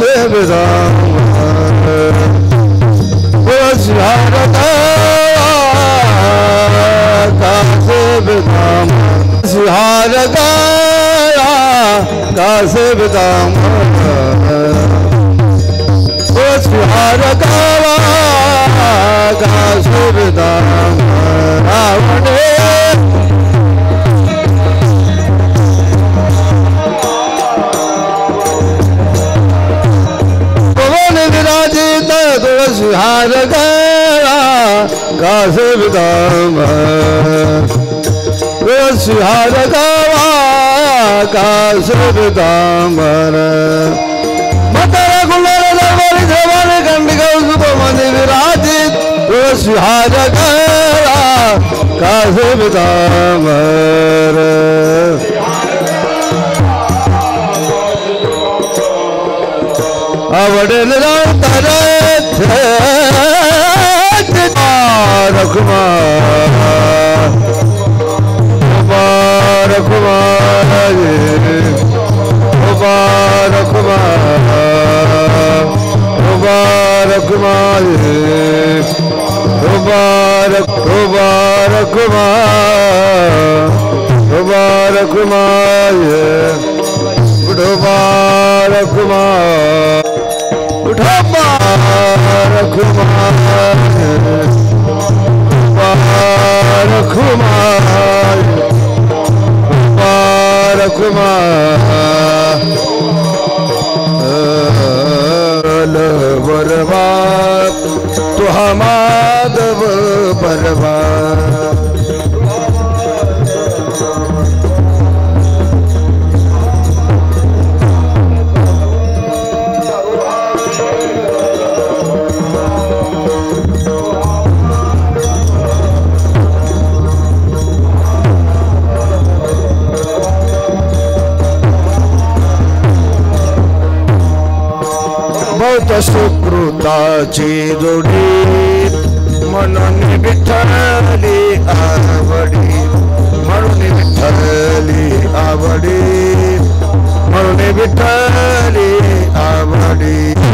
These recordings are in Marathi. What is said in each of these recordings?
काशिब दामन सिहार काशिब दामन सिहार गाया काशिब दामन सिहार गावा काशिब दामन रावण सिहार गया काशिब दामन सिहार गया काशिब दामन मतर गुलर दरबार जवान गंडिका सुबमनि विराजित सिहार गया काशिब दामन अवडल तरे मुबारक मुबारक मुबारक मुबारक मुबारक मुबारक मुबारक उठा मुबारक मुबारक मुबारक बरवा तो हमादव बरवा बहुत सुकृताची जोडी म्हणून विठ्ठली आवडी म्हणून विठ्ठली आवडी म्हणून विठ्ठली आवडी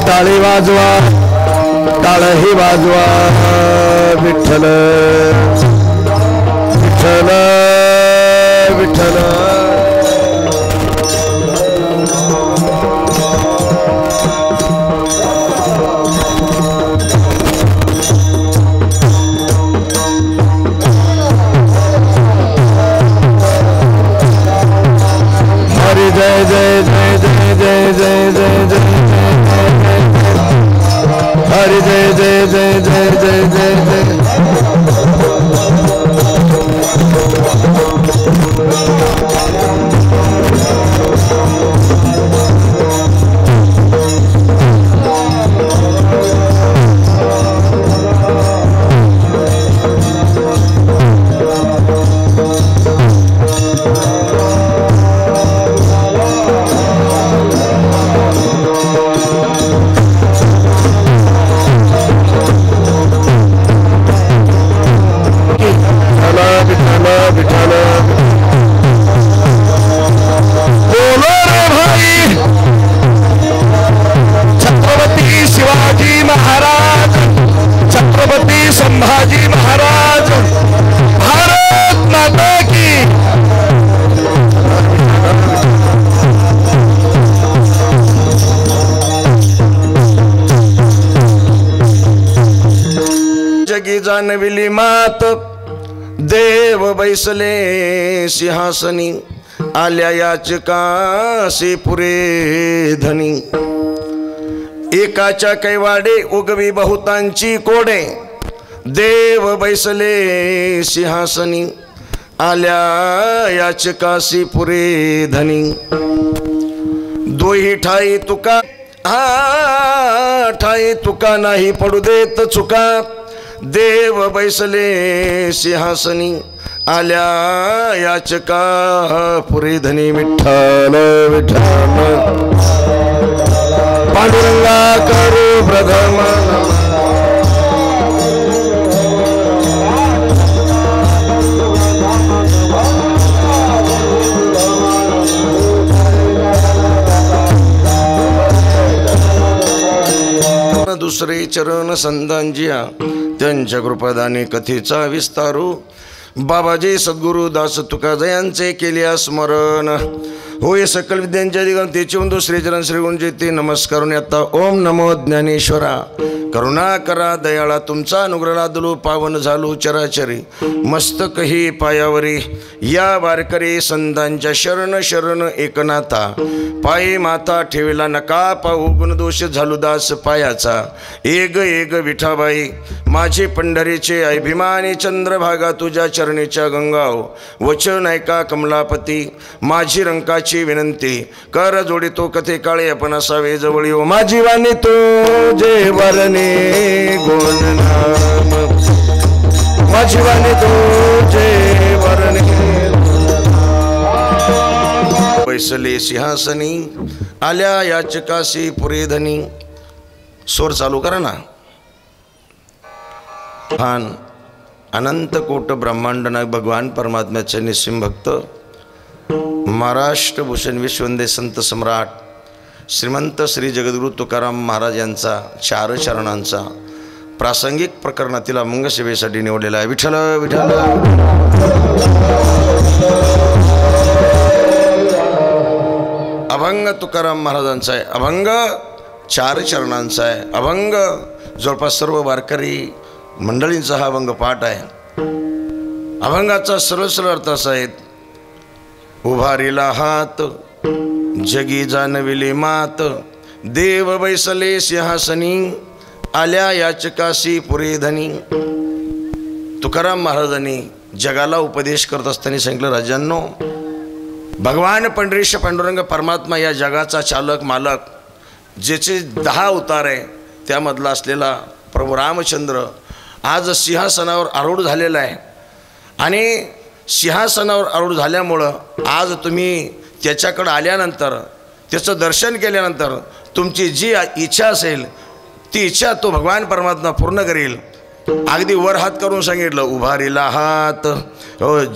टाळी वाजवा टाळही वाजवा विठ्ठल विठ्ठल विठ्ठल हरी जय जय जय जय जय जय जय जय हरि जय जय जय जय जय जय जय जानविली मात देव बैसले सिंहासनी आल्या याचकासी पुरे धनी एकाच्या कैवाडे उगवी बहुतांची कोडे देव बैसले सिंहासनी आल्या याचकासी पुरे धनी दोही ठाई तुका ठाई तुका नाही पडू देत चुका देव बैसले सिंहासनी आल्या याचका पुरे धनी विठ्ठल विठ्ठल पांडुरंगा करू प्रथम दुसरे चरण संतांजिया त्यांच्या कृपादाने कथेचा विस्तारू बाबाजी सद्गुरु दास तुकाजयांचे केले स्मरण होय सकल विद्यांच्या अधिकार तेचे उंदो श्रीचरण श्रीगुणजे ते नमस्कारून आता ओम नमो ज्ञानेश्वरा करुणा करा दयाळा तुमचा अनुग्रह लादलो पावन झालो चराचरी मस्तक ही पायावरी या वारकरी संतांच्या शरण शरण एकनाथा पायी माता ठेवला नका पाहू गुणदोष झालो दास पायाचा एक एक विठाबाई माझे पंढरीचे अभिमानी चंद्रभागा तुझ्या चरणीच्या गंगाव वचन ऐका कमलापती माझी रंकाची विनंती कर जोडितो कथे काळे आपण असावे जवळी ओ माझी वाणी तो जे वरणे गुण नाम माझी वाणी तो जे वरणे बैसले सिंहासनी आल्या याचकासी पुरे धनी स्वर चालू करा ना भान अनंत कोट ब्रह्मांड नायक भगवान परमात्म्याचे निस्सिम भक्त महाराष्ट्र भूषण विश्ववंदे संत सम्राट श्रीमंत श्री जगद्गुरु तुकाराम महाराज यांचा चार चरणांचा प्रासंगिक प्रकरणातील अभंग सेवेसाठी निवडलेला आहे विठ्ठल विठ्ठल अभंग तुकाराम महाराजांचा आहे अभंग चार चरणांचा आहे अभंग जवळपास सर्व वारकरी मंडळींचा हा अभंग पाठ आहे अभंगाचा सरळ सरळ अर्थ असा आहे उभारीला हात जगी जानविली मात देव बैसले सिंहासनी आल्या याचकासी पुरे धनी तुकाराम महाराजांनी जगाला उपदेश करत असताना सांगितलं राजांनो भगवान पंढरीश पांडुरंग परमात्मा या जगाचा चालक मालक ज्याचे 10 अवतार आहे त्यामधला असलेला प्रभू रामचंद्र आज सिंहासनावर आरूढ झालेला आहे आणि सिंहासनावर आरूढ झाल्यामुळं आज तुम्ही त्याच्याकडे आल्यानंतर त्याचं दर्शन केल्यानंतर तुमची जी इच्छा असेल ती इच्छा तो भगवान परमात्मा पूर्ण करेल अगदी वर हात करून सांगितलं उभारीला हात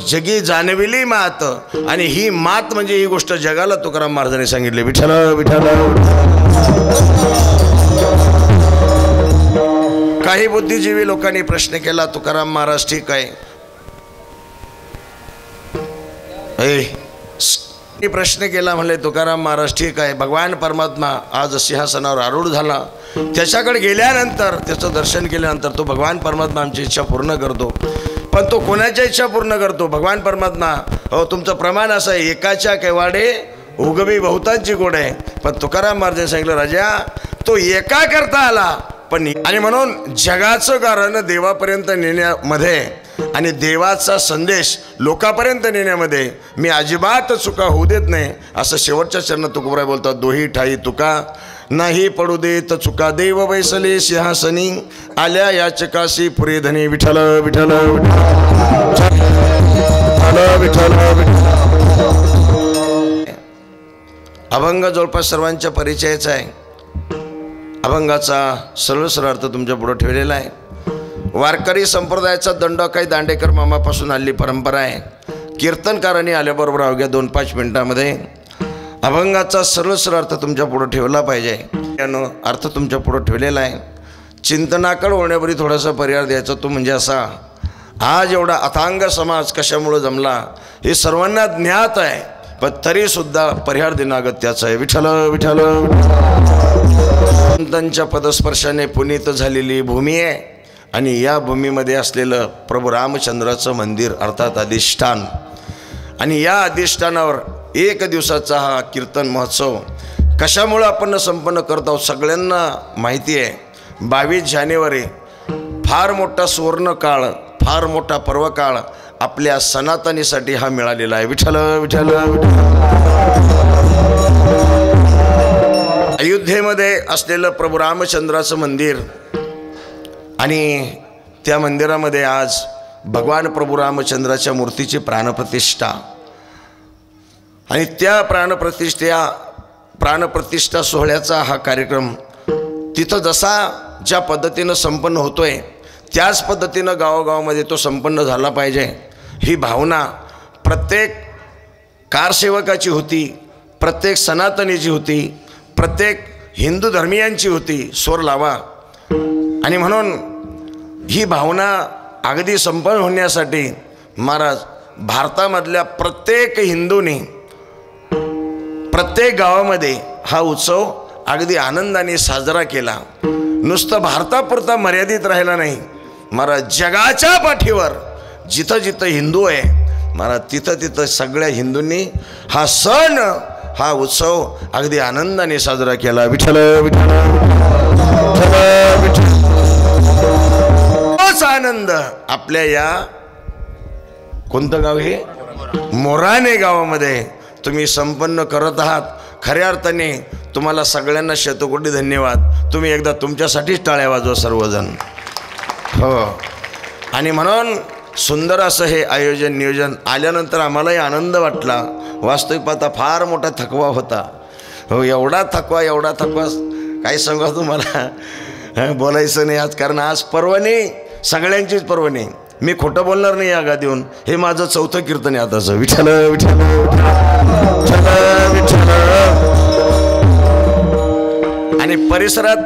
जगी जानविली मात आणि ही मात म्हणजे ही गोष्ट जगाला तुकाराम महाराजांनी सांगितली विठ्ठल विठ्ठल काही बुद्धिजीवी लोकांनी प्रश्न केला तुकाराम महाराज ठीक आहे प्रश्न केला म्हणले तुकाराम महाराज ठीक आहे भगवान परमात्मा आज सिंहासनावर आरूढ झाला त्याच्याकडे गेल्यानंतर त्याचं दर्शन केल्यानंतर तो भगवान परमात्मा आमची इच्छा पूर्ण करतो पण तो कोणाच्या इच्छा पूर्ण करतो भगवान परमात्मा हो तुमचं प्रमाण असं आहे एकाच्या कैवाडे उगवी बहुतांची गोड आहे पण तुकाराम महाराजांनी सांगितलं राजा तो एका करता आला पण आणि म्हणून जगाचं कारण देवापर्यंत नेण्यामध्ये आणि देवाचा संदेश लोकांपर्यंत नेण्यामध्ये मी अजिबात चुका होऊ देत नाही असं शेवटच्या चरणात तुकोबाराय बोलतात दोही ठाई तुका नाही पडू देत चुका देव बैसले सिंहासनी आल्या याचकासी पुरे धनी विठ्ठल विठ्ठल विठ्ठल अभंग जवळपास सर्वांच्या परिचयाचा आहे अभंगाचा सरळ सरळ अर्थ तुमच्या पुढे ठेवलेला आहे वारकरी संप्रदायाचा दंड काही दांडेकर मामापासून आलेली परंपरा आहे कीर्तनकारांनी आल्याबरोबर अवघ्या 2-5 मिनिटांमध्ये अभंगाचा सरळ सरळ अर्थ तुमच्या पुढे ठेवला पाहिजे यानं अर्थ तुमच्या पुढे ठेवलेला आहे चिंतनाकडे होण्यावरी थोडासा पर्याय द्यायचा तो म्हणजे असा आज एवढा अथांग समाज कशामुळे जमला हे सर्वांना ज्ञात आहे पण तरीसुद्धा परिहार देणं अगत्याचं आहे विठ्ठल विठ्ठल संतांच्या पदस्पर्शाने पुनीत झालेली भूमी आहे आणि या भूमीमध्ये असलेलं प्रभू रामचंद्राचं मंदिर अर्थात अधिष्ठान, आणि या अधिष्ठानावर एक दिवसाचा हा कीर्तन महोत्सव कशामुळं आपण संपन्न करत आहोत सगळ्यांना माहिती आहे. 22 जानेवारी फार मोठा सुवर्णकाळ, फार मोठा पर्वकाळ आपल्या सनातनीसाठी हा मिळालेला आहे. विठ्ठल विठ्ठल अयोध्येमध्ये असलेलं प्रभू रामचंद्राचं मंदिर, आणि त्या मंदिरामध्ये आज भगवान प्रभू रामचंद्राच्या मूर्तीची प्राणप्रतिष्ठा, आणि त्या प्राणप्रतिष्ठा सोहळ्याचा हा कार्यक्रम तिथं जसा ज्या पद्धतीनं संपन्न होतोय त्याच पद्धतीनं गावोगावामध्ये तो संपन्न झाला पाहिजे ही भावना प्रत्येक कारसेवकाची होती, प्रत्येक सनातनीची होती, प्रत्येक हिंदू धर्मीयांची होती. स्वर लावा. आणि म्हणून ही भावना अगदी संपन्न होण्यासाठी महाराज भारतामधल्या प्रत्येक हिंदूंनी प्रत्येक गावामध्ये हा उत्सव अगदी आनंदाने साजरा केला. नुसतं भारतापुरता मर्यादित राहिला नाही महाराज, जगाच्या पाठीवर जिथं जिथं हिंदू आहे महाराज तिथं तिथं सगळ्या हिंदूंनी हा सण, हा उत्सव अगदी आनंदाने साजरा केला. विठ्ठल विठ्ठल विठ्ठल. तोच आनंद आपल्या या कोणतं गाव हे मोराणे गावामध्ये तुम्ही संपन्न करत आहात. खऱ्या अर्थाने तुम्हाला सगळ्यांना शतकोटी धन्यवाद. तुम्ही एकदा तुमच्यासाठीच टाळ्या वाजवा सर्वजण. हो. आणि म्हणून सुंदर असं हे आयोजन नियोजन आल्यानंतर आम्हालाही आनंद वाटला. वास्तविक पाहता फार मोठा थकवा होता. हो, एवढा थकवा काय सांगा तुम्हाला, बोलायचं नाही आज, कारण आज पर्वणी सगळ्यांचीच पर्वणी. मी खोटं बोलणार नाही या गादीहून. हे माझं 4थं कीर्तन आहे आताचं. विठ्ठल विठ्ठल विठ्ठल. आणि परिसरात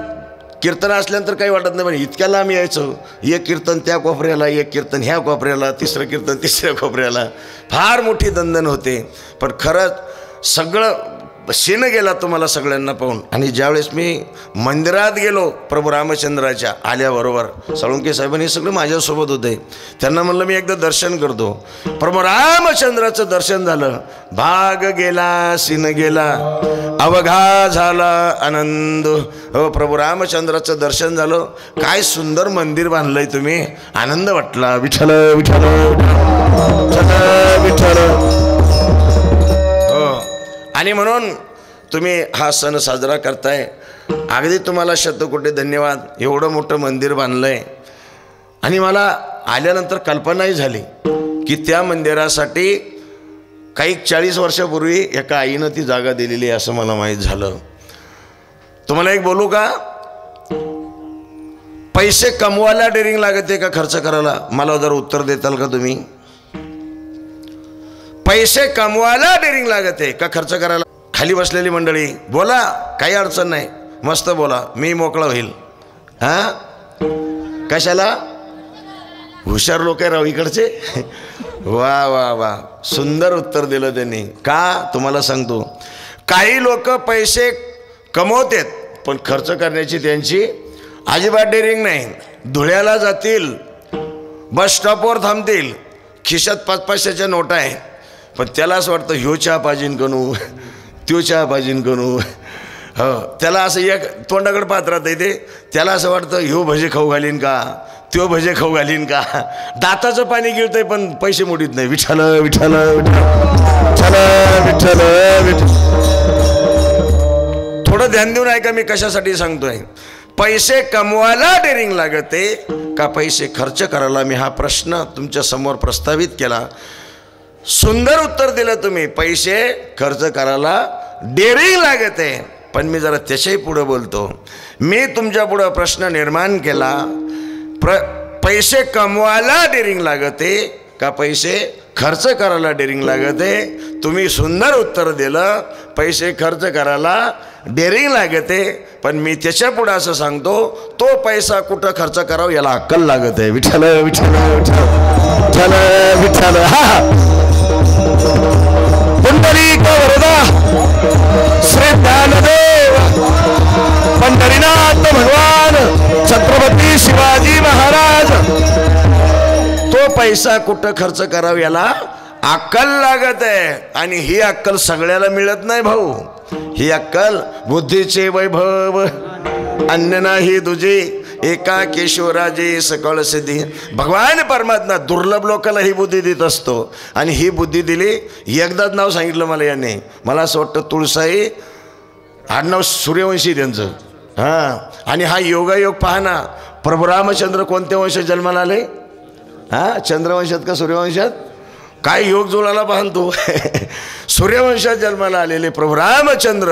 कीर्तन असल्यानंतर काही वाटत नाही, पण इतक्या लांब यायचं, एक कीर्तन त्या कोपऱ्याला, एक कीर्तन ह्या कोपऱ्याला, तिसरं कीर्तन तिसऱ्या कोपऱ्याला, फार मोठी दणदण होते. पण खरंच सगळं शेण गेला तुम्हाला सगळ्यांना पाहून. आणि ज्यावेळेस मी मंदिरात गेलो प्रभू रामचंद्राच्या आल्याबरोबर, साळुंके साहेबांनी सगळे माझ्यासोबत होते, त्यांना म्हणलं मी एकदा दर्शन करतो. प्रभू रामचंद्राचं दर्शन झालं. भाग गेला सीन गेला, अवघा झाला आनंद. हो, प्रभू रामचंद्राचं दर्शन झालं. काय सुंदर मंदिर बांधलंय तुम्ही, आनंद वाटला. विठ्ठल विठ्ठल विठ्ठल. आणि म्हणून तुम्ही हा सण साजरा करताय, अगदी तुम्हाला शतकोटी धन्यवाद. एवढं मोठं मंदिर बांधलंय. आणि मला आल्यानंतर कल्पनाही झाली की त्या मंदिरासाठी काही 40 वर्षापूर्वी एका आईनं ती जागा दिलेली आहे असं मला माहीत झालं. तुम्हाला एक बोलू का, पैसे कमवायला डेअरिंग लागते का खर्च करायला? मला जर उत्तर देताल का तुम्ही? पैसे कमवायला डेअरिंग लागते का खर्च करायला? खाली बसलेली मंडळी बोला, काही अडचण नाही, मस्त बोला, मी मोकळा होईल. हां, कशाला? हुशार लोक आहे राव इकडचे. वा वा वा, सुंदर उत्तर दिलं त्यांनी. का तुम्हाला सांगतो, काही लोक पैसे कमवतात पण खर्च करण्याची त्यांची अजिबात डेअरिंग नाही. धुळ्याला जातील, बस स्टॉपवर थांबतील, खिशात 5 पैशाच्या नोटा आहे, पण त्याला असं वाटतं ह्यो चहा पाजीन कणू, त्यो चहा पाजीन कणू. हो, त्याला असं एक तोंडाकडे पाहत राहतं ते, त्याला असं वाटतं ह्यो भजे खाऊ घालीन का, त्यो भजे खाऊ घालीन का. दाताचं पाणी गिळतंय पण पैसे मोडीत नाही. विठ्ठल विठ्ठल विठ्ठल विठ्ठल विठ्ठल. थोडं ध्यान देऊन ऐका मी कशासाठी सांगतोय. पैसे कमवायला डेअरिंग लागते का पैसे खर्च करायला? मी हा प्रश्न तुमच्या समोर प्रस्तावित केला. सुंदर उत्तर दिलं तुम्ही. पैसे खर्च करायला डेअरिंग लागते, पण मी जरा त्याच्याही पुढे बोलतो. मी तुमच्या पुढे प्रश्न निर्माण केला, पैसे कमवायला डेअरिंग लागते का पैसे खर्च करायला डेअरिंग लागते? तुम्ही सुंदर उत्तर दिलं, पैसे खर्च करायला डेअरिंग लागते, पण मी त्याच्या पुढे असं सांगतो, तो पैसा कुठं खर्च करावं याला अक्कल लागते. विठ्ठल विठ्ठल विठ्ठल विठ्ठल. हा, पुंडलिक वरदा श्री ज्ञानदेव पंढरीनाथ भगवान छत्रपती शिवाजी महाराज पैसा कुठं खर्च करावा याला अक्कल लागत आहे. आणि ही अक्कल सगळ्याला मिळत नाही भाऊ. ही अक्कल बुद्धीचे वैभव अन्य नाही तुझे एका केशवराजे सकळ सिद्धी. भगवान परमात्मा दुर्लभ लोकांना ही बुद्धी देत असतो. आणि ही बुद्धी दिली. एकदाच नाव सांगितलं मला याने. मला असं वाटतं तुळसाई आडनाव सूर्यवंशी त्यांचं. हां. आणि हा योगायोग पहा ना. प्रभू रामचंद्र कोणत्या वंशात जन्माला आले? हां, चंद्रवंशात का सूर्यवंशात? काय योग जुळाला पाहन तो. सूर्यवंशात जन्माला आलेले प्रभू रामचंद्र.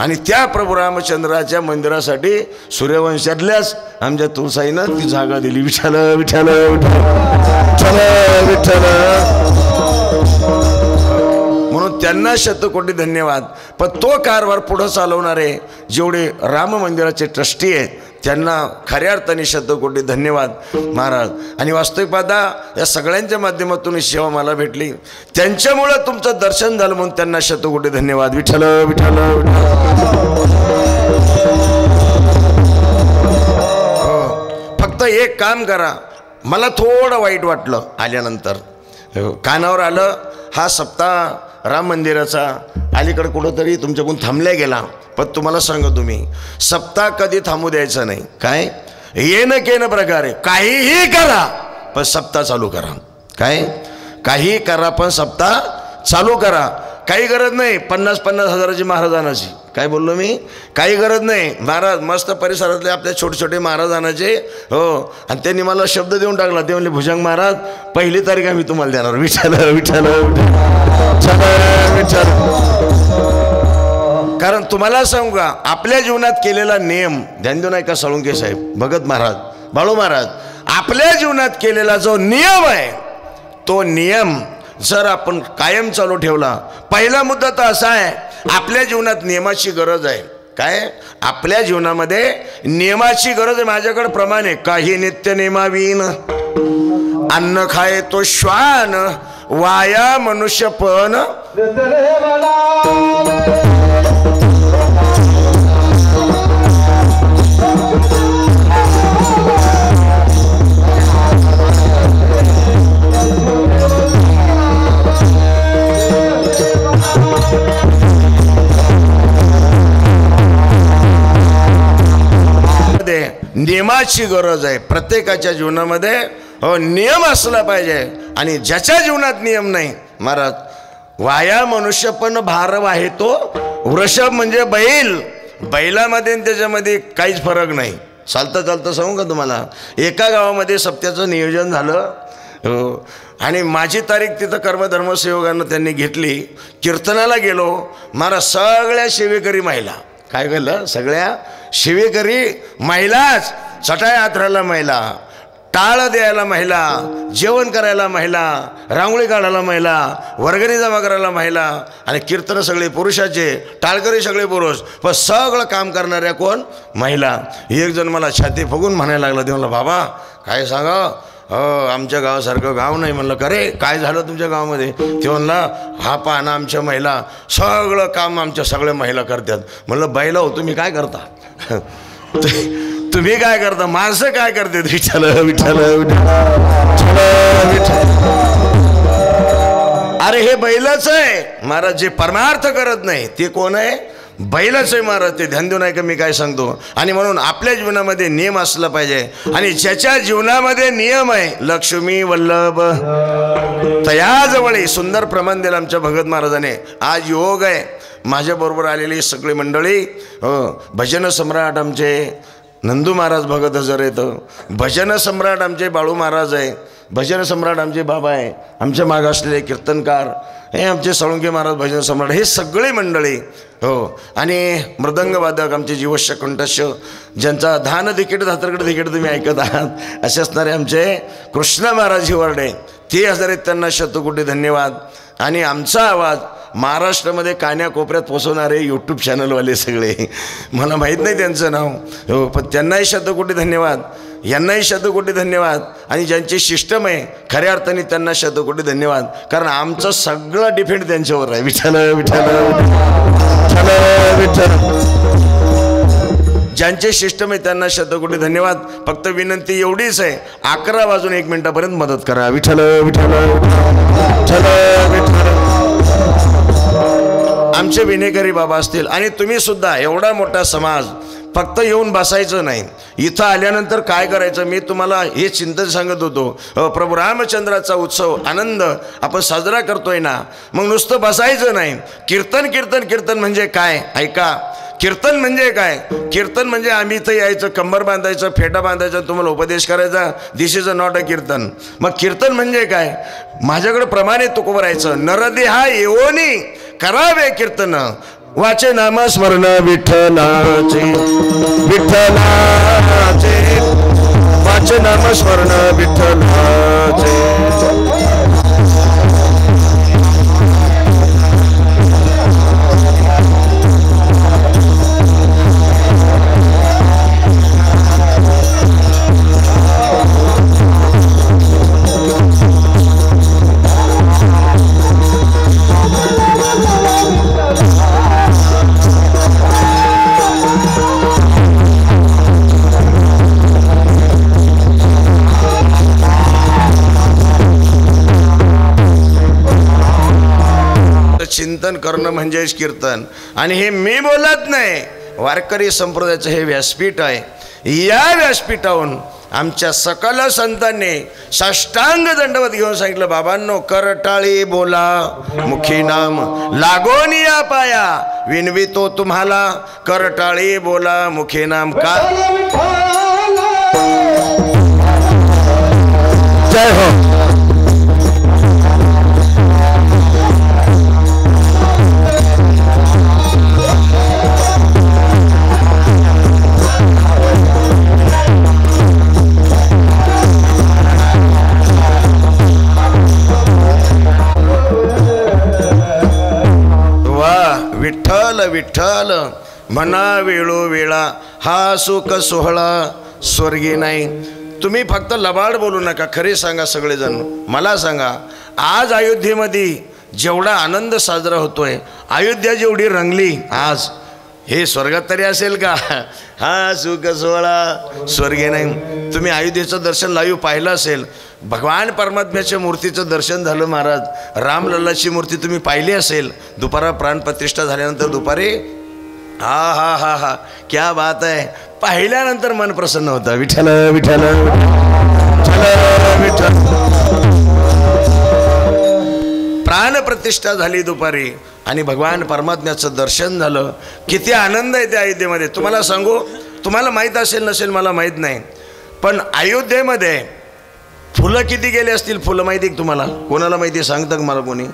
आणि त्या प्रभू रामचंद्राच्या मंदिरासाठी सूर्यवंशातल्याच आमच्या तुळसाईनं ती जागा दिली. विठ्ठल विठ्ठल विठ्ठल विठ्ठल. म्हणून त्यांना शतकोटी धन्यवाद. पण तो कारभार पुढं चालवणारे जेवढे राम मंदिराचे ट्रस्टी आहेत त्यांना खऱ्या अर्थाने शतकोटी धन्यवाद महाराज. आणि वास्तविक पाहता या सगळ्यांच्या माध्यमातून ही सेवा मला भेटली. त्यांच्यामुळं तुमचं दर्शन झालं म्हणून त्यांना शतकोटी धन्यवाद. विठ्ठल विठ्ठल फक्त एक काम करा. मला थोडं वाईट वाटलं आल्यानंतर. कानावर आलं हा सप्ताह राम मंदिराचा अलीकडे कुठंतरी तुमच्याकडून थांबल्या गेला. पण तुम्हाला सांगतो मी सप्ताह कधी थांबू द्यायचा नाही. काय येणं केनं प्रकारे काहीही करा पण सप्ताह चालू करा. काय काही करा पण सप्ताह चालू करा. काही गरज नाही 50-50 हजाराची महाराजांची. काय बोललो मी? काही गरज नाही. महाराज मस्त परिसरातले आपल्या छोटे छोटे महाराजांचे हो. आणि त्यांनी मला शब्द देऊन टाकला. ते म्हणले भुजंग महाराज 1 तारीख आम्ही तुम्हाला देणार. विठ्ठल विठ्ठल विठ्ठल. कारण तुम्हाला सांगू का आपल्या जीवनात केलेला नियम ध्यान देऊ नाही का साळुंके साहेब, भगत महाराज, बाळू महाराज, आपल्या जीवनात केलेला जो नियम आहे तो नियम जर आपण कायम चालू ठेवला. पहिला मुद्दा तर असा आहे आपल्या जीवनात नियमाची गरज आहे. काय आपल्या जीवनामध्ये नियमाची गरज आहे. माझ्याकडे प्रमाण आहे. काही नित्य नियमावीन अन्न खाय तो श्वान वाया मनुष्य पण. नियमाची गरज आहे प्रत्येकाच्या जीवनामध्ये. हो नियम असला पाहिजे. आणि ज्याच्या जीवनात नियम नाही महाराज वाया मनुष्य पण भार वाहे तो वृषभ म्हणजे बैल. बैलामध्ये त्याच्यामध्ये काहीच फरक नाही. चालतं चालतं सांगू का तुम्हाला एका गावामध्ये सप्त्याचं नियोजन झालं. हो. आणि माझी तारीख तिथं कर्मधर्मसेवकांना त्यांनी घेतली. कीर्तनाला गेलो. महाराज सगळ्या सेवेकरी महिला. काय केलं? सगळ्या सेवेकरी महिलाच. चटाई आथरायला महिला, टाळ द्यायला महिला, जेवण करायला महिला, रांगोळी काढायला महिला, वर्गणी जमा करायला महिला. आणि कीर्तन सगळे पुरुषाचे, टाळकरी सगळे पुरुष, पण सगळं काम करणाऱ्या कोण? महिला. एक जण मला छाती फुगून म्हणायला लागला. ते म्हणलं बाबा काय सांगा आमच्या गावासारखं गाव नाही. म्हणलं का रे काय झालं तुमच्या गावामध्ये? ते म्हणला हा पाहणं आमच्या महिला सगळं काम आमच्या सगळ्या महिला करतात. म्हणलं बाईला हो तुम्ही काय करता? तुम्ही काय करता? माणसं काय करते? विठ्ठल विठ्ठल अरे हे बैलच आहे महाराज. जे परमार्थ करत नाही ते कोण आहे? बैलच आहे महाराज. ते ध्यान देऊ नाही का मी काय सांगतो. आणि म्हणून आपल्या जीवनामध्ये नियम असला पाहिजे. आणि ज्याच्या जीवनामध्ये नियम आहे लक्ष्मी वल्लभ तयाजवळ सुंदर प्रमाण दिलं आमच्या भगत महाराजाने. आज योग आहे माझ्याबरोबर आलेली सगळी मंडळी. भजन सम्राट आमचे नंदू महाराज भगत हजर येतं. भजन सम्राट आमचे बाळू महाराज आहे. भजन सम्राट आमचे बाबा आहे. आमच्या माग असलेले कीर्तनकार हे आमचे साळुंके महाराज भजन सम्राट. हे सगळे मंडळी हो. आणि मृदंगवादक आमचे जीवश्य कंठस्थ ज्यांचा धान तिकीट धातरकडे तिकीट तुम्ही ऐकत आहात असे असणारे आमचे कृष्ण महाराज हिवरडे ते हजर आहेत. त्यांना शतकोटी धन्यवाद. आणि आमचा आवाज महाराष्ट्रामध्ये कान्याकोपऱ्यात पोचवणारे यूट्यूब चॅनलवाले सगळे मला माहीत नाही त्यांचं नाव हो. पण त्यांनाही शतकोटी धन्यवाद. यांनाही शतकोटी धन्यवाद. आणि ज्यांचे सिस्टम आहे खऱ्या अर्थाने त्यांना शतकोटी धन्यवाद. कारण आमचं सगळं डिपेंड त्यांच्यावर आहे. विठ्ठल विठ्ठल विठ्ठल विठ्ठल. ज्यांचे सिस्टम आहे त्यांना शतकोटी धन्यवाद. फक्त विनंती एवढीच आहे, 11 वाजून 1 मिनिटापर्यंत मदत करा. विठ्ठल विठ्ठल विठ्ठल विठ्ठल. आमचे विनेकरी बाबा असतील आणि तुम्ही सुद्धा, एवढा मोठा समाज, फक्त येऊन बसायचं नाही. इथं आल्यानंतर काय करायचं, मी तुम्हाला हे चिंतन सांगत होतो. प्रभू रामचंद्राचा उत्सव आनंद आपण साजरा करतोय ना, मग नुसतं बसायचं नाही. कीर्तन कीर्तन कीर्तन म्हणजे काय ऐका. कीर्तन म्हणजे काय? कीर्तन म्हणजे आम्ही इथं यायचं, कंबर बांधायचं, फेटा बांधायचा, तुम्हाला उपदेश करायचा. दिस इज अ नॉट अ कीर्तन. मग कीर्तन म्हणजे काय? माझ्याकडे प्रमाणे तुक राहायचं. नरदेहा येवोनी करावे कीर्तन, वाचे नाम स्मरण विठ्ठलाचे विठ्ठलाचे, वाचे नाम स्मरण विठ्ठलाचे. चिंतन करणं म्हणजेच कीर्तन. आणि हे मी बोलत नाही, वारकरी संप्रदायाचं हे व्यासपीठ आहे. या व्यासपीठावरून आमच्या सकल संतांनी साष्टांग दंडवत घेऊन सांगितलं, बाबांनो करटाळी बोला मुखी नाम लागोन या पाया, विनवितो तुम्हाला करटाळी बोला मुखी नाम. का जय हो. विठ्ठल विठ्ठल म्हणा वेळोवेळा, हा सुख सोहळा स्वर्गी नाही. तुम्ही फक्त लबाड बोलू नका, खरे सांगा. सगळेजण मला सांगा, आज अयोध्येमध्ये जेवढा आनंद साजरा होतोय, अयोध्या जेवढी रंगली आज, हे स्वर्गात तरी असेल का? हा सुख सोहळा स्वर्गी नाही. तुम्ही अयोध्येचं दर्शन लाईव्ह पाहिलं असेल. भगवान परमात्म्याच्या मूर्तीचं दर्शन झालं महाराज. रामलल्लाची मूर्ती तुम्ही पाहिली असेल. दुपारा प्राणप्रतिष्ठा झाल्यानंतर दुपारी हा हा हा हा क्या बात आहे. पाहिल्यानंतर मन प्रसन्न होतं. विठ्ठल विठ्ठल विठ्ठल विठ्ठल. प्राणप्रतिष्ठा झाली दुपारी आणि भगवान परमात्म्याचं दर्शन झालं. किती आनंद आहे त्या अयोध्येमध्ये. तुम्हाला सांगू, तुम्हाला माहीत असेल नसेल मला माहीत नाही, पण अयोध्येमध्ये फुलं किती गेले असतील? फुलं माहिती आहे तुम्हाला? कोणाला माहिती आहे सांगतं का मला कोणी?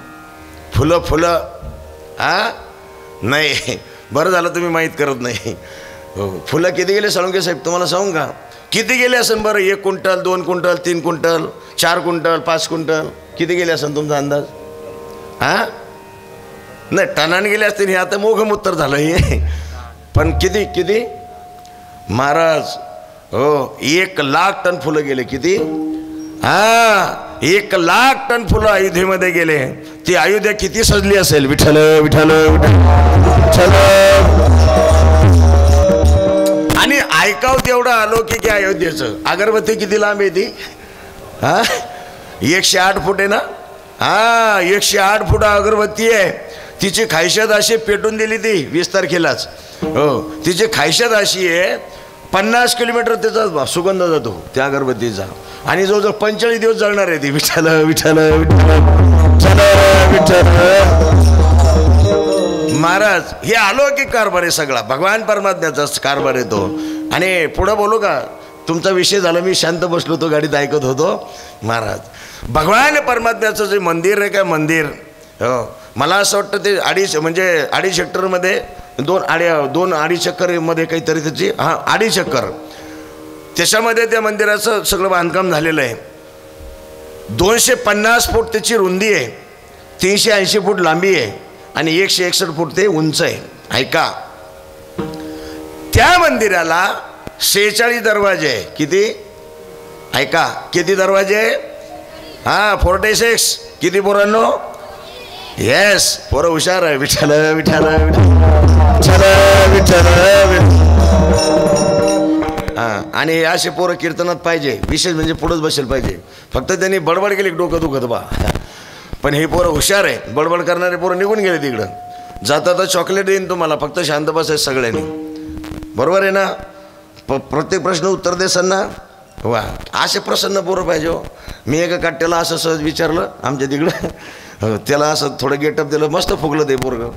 फुलं फुलं हा नाही, बरं झालं तुम्ही माहीत करत नाही. फुलं किती गेले साळुंखे साहेब तुम्हाला सांगू का? किती गेले असेल बरं? 1 quintal, 2 quintal, 3 quintal, 4 quintal, 5 quintal, किती गेले असेल तुमचा अंदाज? हां नाही, टनाने गेले असतील. हे आता मोघम उत्तर झालं हे. पण किती किती महाराज? हो, 1 लाख टन फुलं गेले. किती? हा 1 लाख टन फुलं अयोध्येमध्ये गेले. ती अयोध्या किती सजली असेल. विठ्ठल विठ्ठल विठ्ठल. आणि ऐकाव तेवढं अलौकिक आहे अयोध्येचं. अगरबत्ती किती लांब आहे ती? हा 108 फूट आहे ना. हा 108 फूट अगरबत्ती आहे. तिची खायशात अशी पेटून दिली ती 20 तारखेलाच. हो, तिची खायशात अशी आहे 50 किलोमीटर त्याचा सुगंध जातो त्या अगरबत्तीचा. आणि जवळजवळ 45 दिवस जळणार आहे ती. विठ्ठल विठ्ठल विठ्ठल विठ्ठल. महाराज हे अलौकिक कारभार आहे सगळा. भगवान परमात्म्याचाच कारभार आहे तो. आणि पुढं बोलू का? तुमचा विषय झाला, मी शांत बसलो होतो, गाडीत ऐकत होतो. महाराज भगवान परमात्म्याचं जे मंदिर आहे, काय मंदिर, हो मला असं वाटतं ते 2.5 हेक्टरमध्ये 2.5 चक्करमध्ये काहीतरी त्याची 2.5 चक्कर, त्याच्यामध्ये त्या मंदिराचं सगळं बांधकाम झालेलं आहे. 250 फूट त्याची रुंदी आहे, 380 फूट लांबी आहे आणि 161 फूट ते उंच आहे. ऐका, त्या मंदिराला 46 दरवाजे आहे. किती? ऐका किती दरवाजे? 46. किती पोरांनो? येस, पोरं हुशार आहे. विठ्ठल विठ्ठल विठ्ठल विठ्ठल. हां, आणि हे असे पोरं कीर्तनात पाहिजे, विशेष म्हणजे पुढंच बसेल पाहिजे. फक्त त्यांनी बडबड केली डोकं दुखत बा. पण हे पोरं हुशार आहे, बडबड करणारे पोरं निघून गेले तिकडं. जाता तर चॉकलेट देईन तुम्हाला, फक्त शांत बसायचं सगळ्यांनी. बरोबर आहे ना? प्रत्येक प्रश्न उत्तर देसाल वा. असे प्रसन्न पोरं पाहिजे हो. मी एका काट्याला असं सहज विचारलं आमच्या तिकडं, त्याला असं थोडं गेटअप दिलं, मस्त फुगलं ते पोरगं.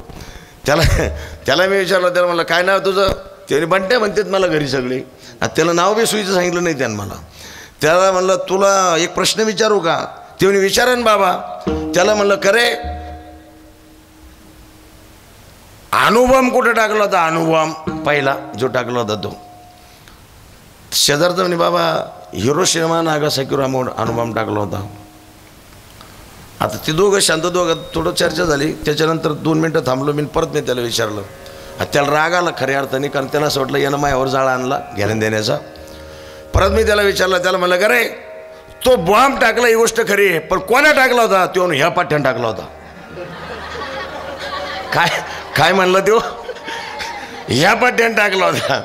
त्याला मी विचारलं, त्याला म्हणलं काय नाव तुझं? त्याने बंट्या म्हणतात मला घरी सगळे. त्याला नाव बी सुईचं सांगितलं नाही त्यानं मला. त्याला म्हणलं तुला एक प्रश्न विचारू का? ते म्हणे विचारा ना बाबा. त्याला म्हणलं करे अनुभव कुठे टाकला होता? अनुभव पहिला जो टाकला होता तो शेजारचा म्हणे बाबा हिरोशिमा नागासाकीवर अनुभव टाकला होता. आता ते दोघं शांत, दोघं थोडं चर्चा झाली. त्याच्यानंतर 2 मिनटं थांबलो मी, परत मी त्याला विचारलं. त्याला राग आला खऱ्या अर्थाने, कारण त्याला असं वाटलं यानं मायावर जाळा आणला घेण्या देण्याचा. परत मी त्याला विचारलं, त्याला म्हणलं का रे तो बॉम्ब टाकला ही गोष्ट खरी आहे, पण कोणा टाकला होता? तो ह्या पाठ्यानं टाकला होता. काय म्हणलं तो? ह्या पाठ्यानं टाकला होता.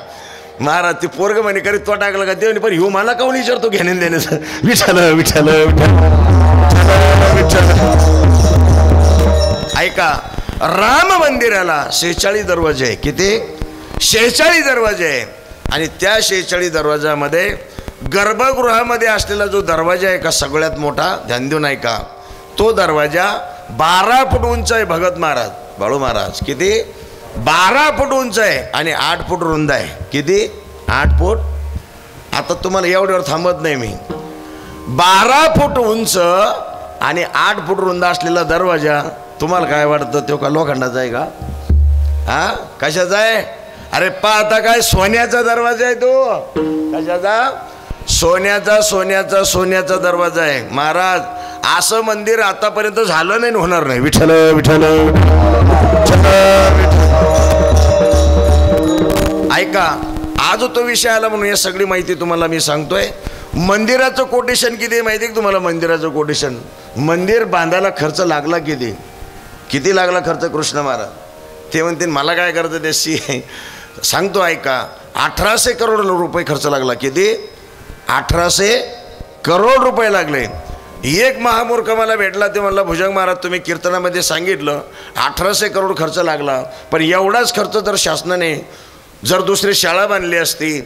महाराज ते पोरग म्हणे करे तो टाकला का? ते पण ह्यो मला काऊन विचारतो घेण्या देण्याचं? विठाल विठाल ऐका, राम मंदिराला 46 दरवाजे आहे. किती? 46 दरवाजे आहे. आणि त्या 46 दरवाजामध्ये गर्भगृहामध्ये असलेला जो दरवाजा आहे का सगळ्यात मोठा, ध्यान देऊन ऐका, तो दरवाजा 12 फूट उंच आहे. भगत महाराज, बाळू महाराज, किती? 12 फूट उंच आहे आणि 8 फूट रुंद आहे. किती? 8 फूट. आता तुम्हाला एवढ्यावर थांबत नाही मी. 12 फूट उंच आणि 8 फूट रुंद असलेला दरवाजा तुम्हाला काय वाटतं? तो का लोखंडाचा आहे का? हा, कशाचा आहे? अरे पाहता काय सोन्याचा दरवाजा आहे तो. कशाचा? सोन्याचा सोन्याचा सोन्याचा दरवाजा आहे. महाराज असं मंदिर आतापर्यंत झालं नाही, होणार नाही. विठ्ठल विठ्ठल. ऐका, आज तो विषय आला म्हणून या सगळी माहिती तुम्हाला मी सांगतोय. मंदिराचं कोटेशन किती माहिती आहे तुम्हाला? मंदिराचं कोटेशन, मंदिर बांधायला खर्च लागला किती? किती लागला खर्च? कृष्ण महाराज ते म्हणतील मला काय करतं त्याशी, सांगतो ऐका. 1800 करोड रुपये खर्च लागला. किती? 1800 करोड रुपये लागले. एक महामूर्ख मला भेटला, ते म्हणला भुजंग महाराज तुम्ही कीर्तनामध्ये सांगितलं 1800 करोड खर्च लागला, पण एवढाच खर्च जर शासनाने जर दुसरी शाळा बांधली असती,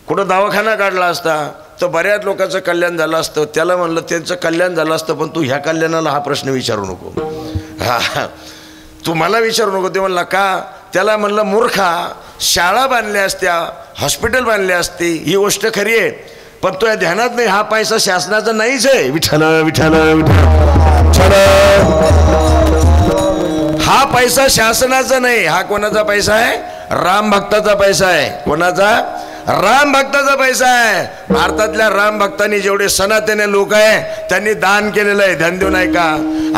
कुठं दवाखाना काढला असता तर बऱ्याच लोकांचं कल्याण झालं असतं. त्याला म्हणलं त्यांचं कल्याण झालं असतं, पण तू ह्या कल्याणाला हा प्रश्न विचारू नको. हा, तू मला विचारू नको. ते म्हणला का? त्याला म्हणलं मूर्खा, शाळा बांधल्या असत्या, हॉस्पिटल बांधले असते, ही गोष्ट खरी आहे, पण तो या ध्यानात नाही हा पैसा शासनाचा नाहीच आहे. विठ्ठल विठ्ठल विठ्ठल. हा पैसा शासनाचा नाही, हा कोणाचा पैसा आहे? राम भक्ताचा पैसा आहे. कोणाचा? राम भक्ताचा पैसा आहे. भारतातल्या राम भक्तांनी जेवढे सनातनी लोक आहे त्यांनी दान केलेलं आहे. ध्यान देऊन ऐका.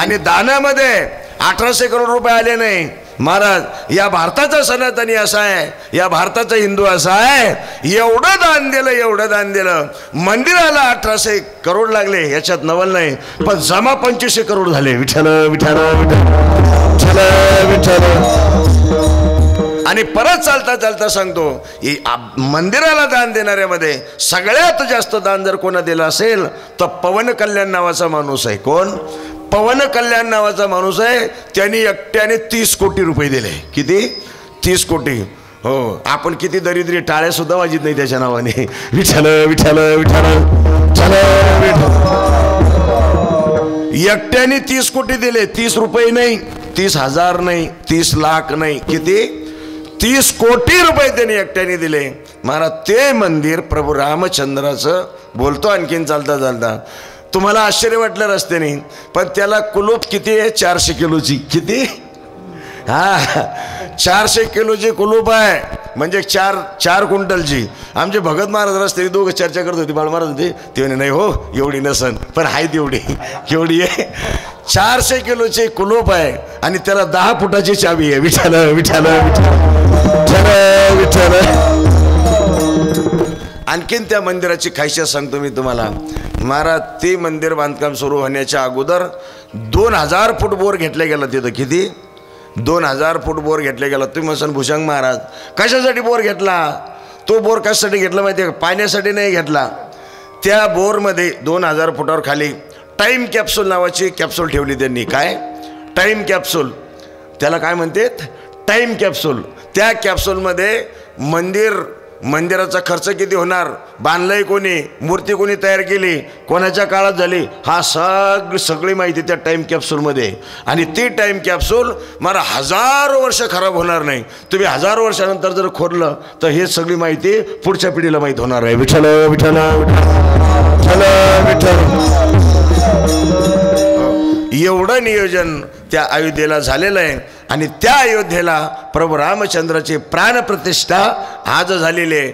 आणि दानामध्ये 1800 करोड रुपये आले नाही. महाराज या भारताचा सनातनी असा आहे, या भारताचा हिंदू असा आहे, एवढं दान दिलं, एवढं दान दिलं. मंदिराला 1800 करोड लागले, याच्यात नवल नाही, पण जमा 2500 करोड झाले. विठ्ठल विठ्ठल विठ्ठल विठ्ठल. आणि परत चालता चालता सांगतो, मंदिराला दान देणाऱ्यामध्ये सगळ्यात जास्त दान जर कोणा दिलं असेल तर पवन कल्याण नावाचा माणूस आहे. कोण? पवन कल्याण नावाचा माणूस आहे. त्यांनी एकट्याने 30 कोटी रुपये दिले. किती? 30 कोटी. हो, आपण किती दरिद्री टाळ्या सुद्धा वाजित नाही त्याच्या नावाने. विठ्ठल विठ्ठल विठ्ठल. एकट्याने 30 कोटी दिले. 30 रुपये नाही, 30,000 नाही, 30 लाख नाही, किती? 30 कोटी रुपये त्यांनी एकट्याने दिले. महाराज ते मंदिर प्रभू रामचंद्राचं. बोलतो आणखीन चालता चालता, तुम्हाला आश्चर्य वाटलं रस्त्याने, पण त्याला कुलूप किती आहे? 400 किलोची. किती? हा, 400 किलोची कुलूप आहे, म्हणजे 4 क्विंटलची. आमचे भगत महाराज रस्त्याने दोघं चर्चा करत होती, बाळ महाराज होते, ते म्हणे नाही हो एवढी नसन, पण आहे तेवढी. केवढी आहे? 400 किलोची कुलूप आहे आणि त्याला 10 फुटाची चावी आहे. विठ्ठल विठ्ठल विठ्ठल विठ्ठल. आणखीन त्या मंदिराची खासियत सांगतो मी तुम्हाला. महाराज ते मंदिर बांधकाम सुरू होण्याच्या अगोदर 2000 फूट बोर घेतला गेला तिथं. किती? 2000 फूट बोर घेतला गेला. तुम्ही म्हणसान भुजंग महाराज कशासाठी बोर घेतला? तो बोर कशासाठी घेतला माहिती आहे का? पाण्यासाठी नाही घेतला. त्या बोरमध्ये 2000 फुटावर खाली टाईम कॅप्सूल नावाची कॅप्सूल ठेवली त्यांनी. काय टाईम कॅप्सूल, त्याला काय म्हणतात? Time capsule. त्या कॅप्सूलमध्ये मंदिराचा खर्च किती होणार, बांधलंय कोणी, मूर्ती कोणी तयार केली, कोणाच्या काळात झाली, हा सगळी माहिती त्या टाईम कॅप्सूलमध्ये. आणि ती टाईम कॅप्सूल मला 1000 वर्ष खराब होणार नाही. तुम्ही 1000 वर्षानंतर जर खोदलं तर हे सगळी माहिती पुढच्या पिढीला माहीत होणार आहे. विठ्ठल विठ्ठल विठ्ठल विठ्ठल. एवढं नियोजन त्या अयोध्येला झालेलं आहे. आणि त्या अयोध्येला प्रभू रामचंद्राची प्राणप्रतिष्ठा आज झालेली आहे.